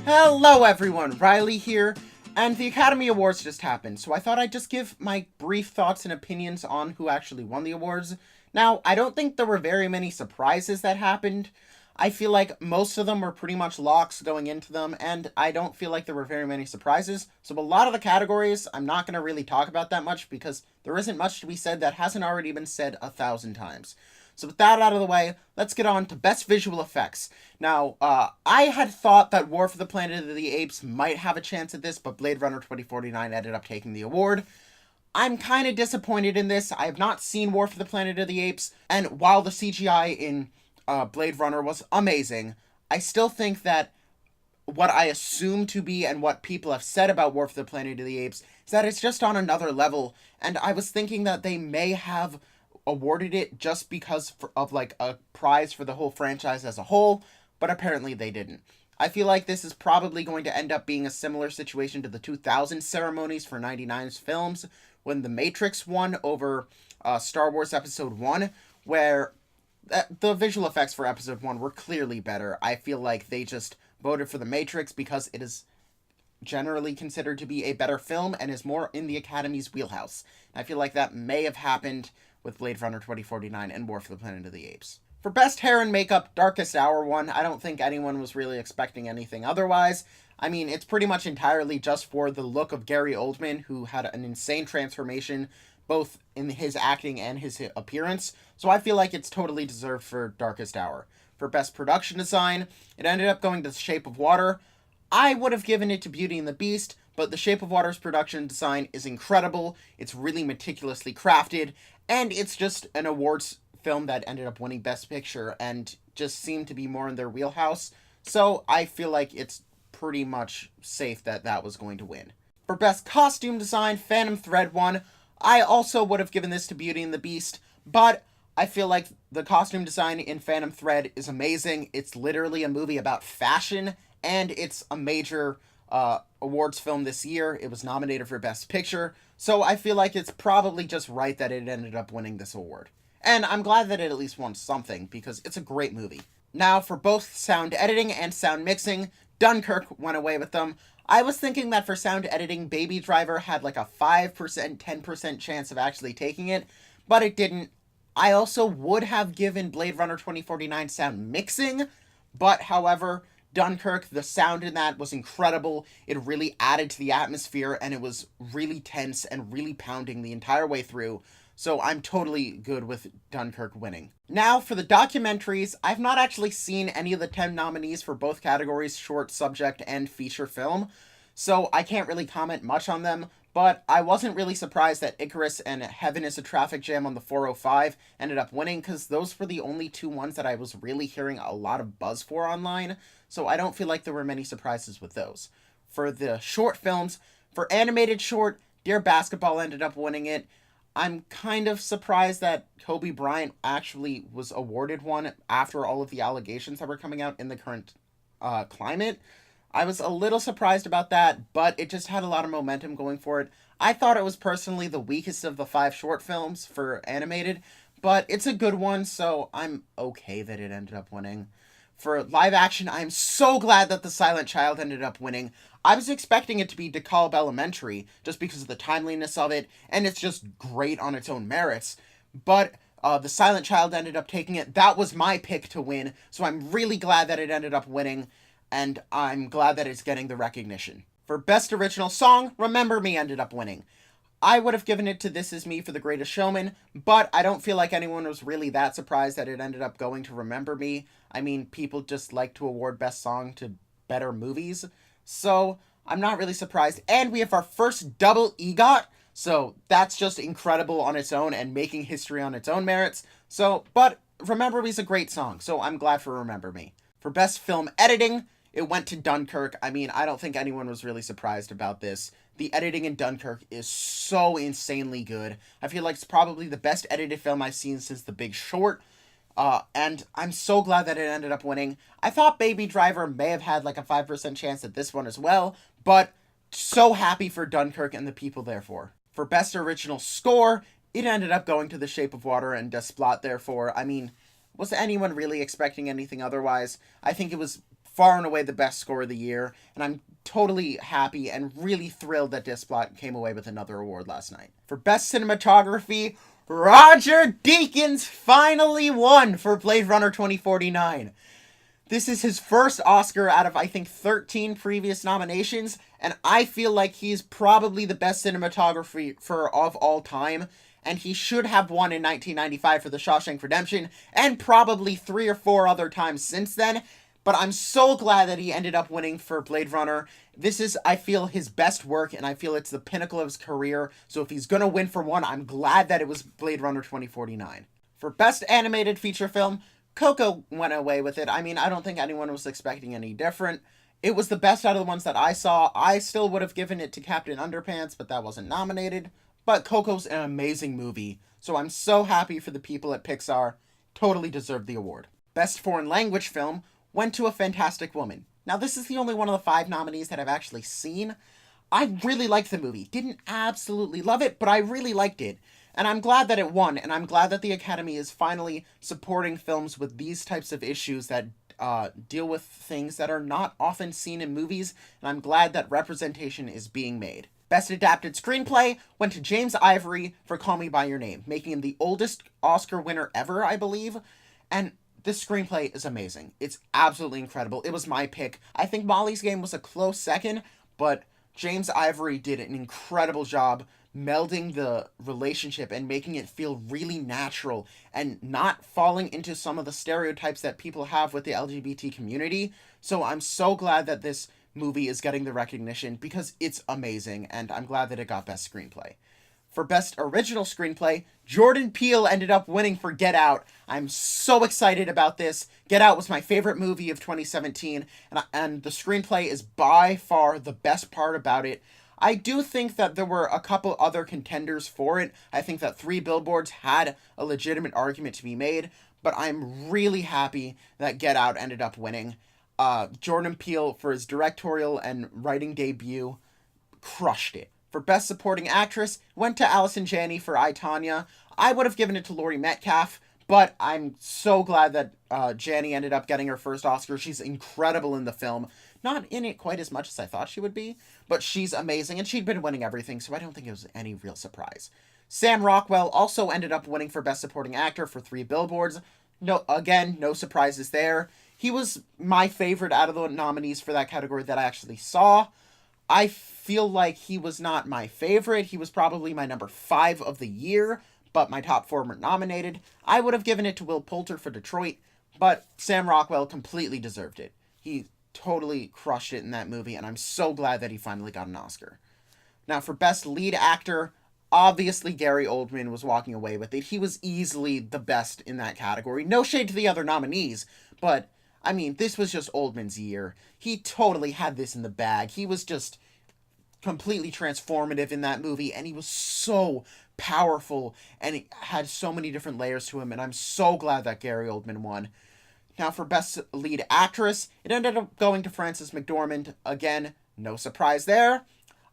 Hello everyone, Riley here, and the Academy Awards just happened, so I thought I'd just give my brief thoughts and opinions on who actually won the awards. Now, I don't think there were very many surprises that happened. I feel like most of them were pretty much locks going into them, and I don't feel like there were very many surprises. So a lot of the categories, I'm not going to really talk about that much because there isn't much to be said that hasn't already been said 1,000 times. So with that out of the way, let's get on to Best Visual Effects. Now, I had thought that War for the Planet of the Apes might have a chance at this, but Blade Runner 2049 ended up taking the award. I'm kind of disappointed in this. I have not seen War for the Planet of the Apes, and while the CGI in Blade Runner was amazing, I still think that what I assume to be and what people have said about War for the Planet of the Apes is that it's just on another level, and I was thinking that they may have awarded it just because of like a prize for the whole franchise as a whole, but apparently they didn't. I feel like this is probably going to end up being a similar situation to the 2000 ceremonies for 99's films when The Matrix won over Star Wars Episode 1, where the visual effects for Episode 1 were clearly better. I feel like they just voted for The Matrix because it is generally considered to be a better film and is more in the Academy's wheelhouse. I feel like that may have happened with Blade Runner 2049 and War for the Planet of the Apes. For Best Hair and Makeup, Darkest Hour won. I don't think anyone was really expecting anything otherwise. I mean, it's pretty much entirely just for the look of Gary Oldman, who had an insane transformation, both in his acting and his appearance, so I feel like it's totally deserved for Darkest Hour. For Best Production Design, it ended up going to The Shape of Water. I would have given it to Beauty and the Beast, but The Shape of Water's production design is incredible, it's really meticulously crafted, and it's just an awards film that ended up winning Best Picture and just seemed to be more in their wheelhouse, so I feel like it's pretty much safe that that was going to win. For Best Costume Design, Phantom Thread won. I also would have given this to Beauty and the Beast, but I feel like the costume design in Phantom Thread is amazing. It's literally a movie about fashion, and it's a major awards film this year. It was nominated for Best Picture, so I feel like it's probably just right that it ended up winning this award. And I'm glad that it at least won something, because it's a great movie. Now, for both sound editing and sound mixing, Dunkirk went away with them. I was thinking that for sound editing, Baby Driver had like a 5%, 10% chance of actually taking it, but it didn't. I also would have given Blade Runner 2049 sound mixing, but however, Dunkirk, the sound in that was incredible. It really added to the atmosphere, and it was really tense and really pounding the entire way through. So I'm totally good with Dunkirk winning. Now, for the documentaries, I've not actually seen any of the 10 nominees for both categories, short, subject, and feature film, so I can't really comment much on them, but I wasn't really surprised that Icarus and Heaven is a Traffic Jam on the 405 ended up winning, because those were the only two ones that I was really hearing a lot of buzz for online, so I don't feel like there were many surprises with those. For the short films, for animated short, Dear Basketball ended up winning it. I'm kind of surprised that Kobe Bryant actually was awarded one after all of the allegations that were coming out in the current climate. I was a little surprised about that, but it just had a lot of momentum going for it. I thought it was personally the weakest of the 5 short films for animated, but it's a good one, so I'm okay that it ended up winning. For live action, I'm so glad that The Silent Child ended up winning. I was expecting it to be DeKalb Elementary, just because of the timeliness of it, and it's just great on its own merits. But The Silent Child ended up taking it. That was my pick to win, so I'm really glad that it ended up winning, and I'm glad that it's getting the recognition. For Best Original Song, Remember Me ended up winning. I would have given it to This Is Me for The Greatest Showman, but I don't feel like anyone was really that surprised that it ended up going to Remember Me. I mean, people just like to award Best Song to better movies, so I'm not really surprised. And we have our first double EGOT, so that's just incredible on its own and making history on its own merits. So, but Remember Me is a great song, so I'm glad for Remember Me. For Best Film Editing, it went to Dunkirk. I mean, I don't think anyone was really surprised about this. The editing in Dunkirk is so insanely good. I feel like it's probably the best edited film I've seen since The Big Short. And I'm so glad that it ended up winning. I thought Baby Driver may have had like a 5% chance at this one as well, but so happy for Dunkirk and the people therefore. For Best Original Score, it ended up going to The Shape of Water and Desplat therefore. I mean, was anyone really expecting anything otherwise? I think it was far and away the best score of the year, and I'm totally happy and really thrilled that Desplat came away with another award last night. For Best Cinematography, Roger Deakins finally won for Blade Runner 2049. This is his first Oscar out of, I think, 13 previous nominations, and I feel like he's probably the best cinematographer of all time, and he should have won in 1995 for The Shawshank Redemption, and probably 3 or 4 other times since then, but I'm so glad that he ended up winning for Blade Runner. This is, I feel, his best work, and I feel it's the pinnacle of his career, so if he's gonna win for one, I'm glad that it was Blade Runner 2049. For Best Animated Feature Film, Coco went away with it. I mean, I don't think anyone was expecting any different. It was the best out of the ones that I saw. I still would have given it to Captain Underpants, but that wasn't nominated. But Coco's an amazing movie, so I'm so happy for the people at Pixar. Totally deserved the award. Best Foreign Language Film went to A Fantastic Woman. Now, this is the only one of the 5 nominees that I've actually seen. I really liked the movie. Didn't absolutely love it, but I really liked it. And I'm glad that it won, and I'm glad that the Academy is finally supporting films with these types of issues that deal with things that are not often seen in movies, and I'm glad that representation is being made. Best Adapted Screenplay went to James Ivory for Call Me By Your Name, making him the oldest Oscar winner ever, I believe, and this screenplay is amazing. It's absolutely incredible. It was my pick. I think Molly's Game was a close second, but James Ivory did an incredible job melding the relationship and making it feel really natural and not falling into some of the stereotypes that people have with the LGBT community. So I'm so glad that this movie is getting the recognition because it's amazing, and I'm glad that it got Best Screenplay. For Best Original Screenplay, Jordan Peele ended up winning for Get Out. I'm so excited about this. Get Out was my favorite movie of 2017, and the screenplay is by far the best part about it. I do think that there were a couple other contenders for it. I think that 3 Billboards had a legitimate argument to be made, but I'm really happy that Get Out ended up winning. Jordan Peele, for his directorial and writing debut, crushed it. For Best Supporting Actress, went to Allison Janney for I, Tonya. I would have given it to Laurie Metcalf, but I'm so glad that Janney ended up getting her first Oscar. She's incredible in the film. Not in it quite as much as I thought she would be, but she's amazing, and she'd been winning everything, so I don't think it was any real surprise. Sam Rockwell also ended up winning for Best Supporting Actor for 3 Billboards. No surprises there. He was my favorite out of the nominees for that category that I actually saw. I feel like he was not my favorite. He was probably my number 5 of the year, but my top 4 were nominated. I would have given it to Will Poulter for Detroit, but Sam Rockwell completely deserved it. He totally crushed it in that movie, and I'm so glad that he finally got an Oscar. Now, for Best Lead Actor, obviously Gary Oldman was walking away with it. He was easily the best in that category. No shade to the other nominees, but, I mean, this was just Oldman's year. He totally had this in the bag. He was just completely transformative in that movie, and he was so powerful, and it had so many different layers to him, and I'm so glad that Gary Oldman won. Now, for Best Lead Actress, it ended up going to Frances McDormand. Again, no surprise there.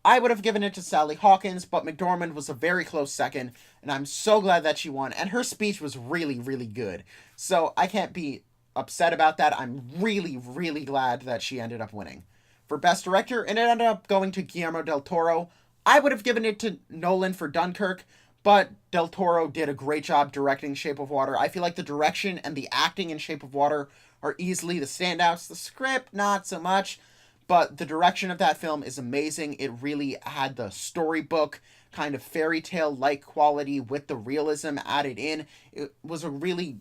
I would have given it to Sally Hawkins, but McDormand was a very close second, and I'm so glad that she won, and her speech was really, really good. So I can't be upset about that. I'm really, really glad that she ended up winning. For Best Director, it ended up going to Guillermo del Toro. I would have given it to Nolan for Dunkirk, but Del Toro did a great job directing Shape of Water. I feel like the direction and the acting in Shape of Water are easily the standouts. The script, not so much, but the direction of that film is amazing. It really had the storybook kind of fairy tale-like quality with the realism added in. It was a really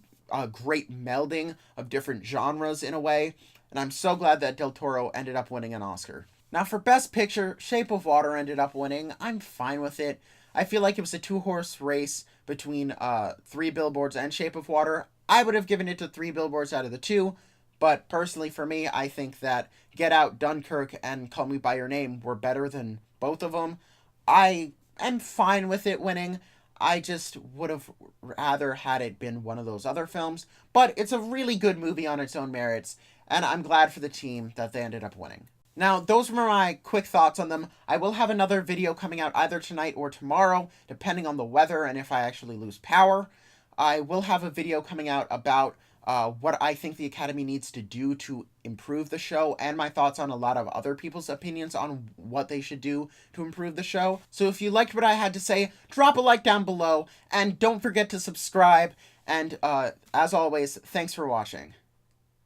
great melding of different genres in a way, and I'm so glad that Del Toro ended up winning an Oscar. Now, for Best Picture, Shape of Water ended up winning. I'm fine with it. I feel like it was a 2-horse race between 3 Billboards and Shape of Water. I would have given it to 3 Billboards out of the 2, but personally for me, I think that Get Out, Dunkirk, and Call Me By Your Name were better than both of them. I am fine with it winning. I just would have rather had it been one of those other films, but it's a really good movie on its own merits, and I'm glad for the team that they ended up winning. Now, those were my quick thoughts on them. I will have another video coming out either tonight or tomorrow, depending on the weather and if I actually lose power. I will have a video coming out about what I think the Academy needs to do to improve the show, and my thoughts on a lot of other people's opinions on what they should do to improve the show. So if you liked what I had to say, drop a like down below, and don't forget to subscribe. And as always, thanks for watching.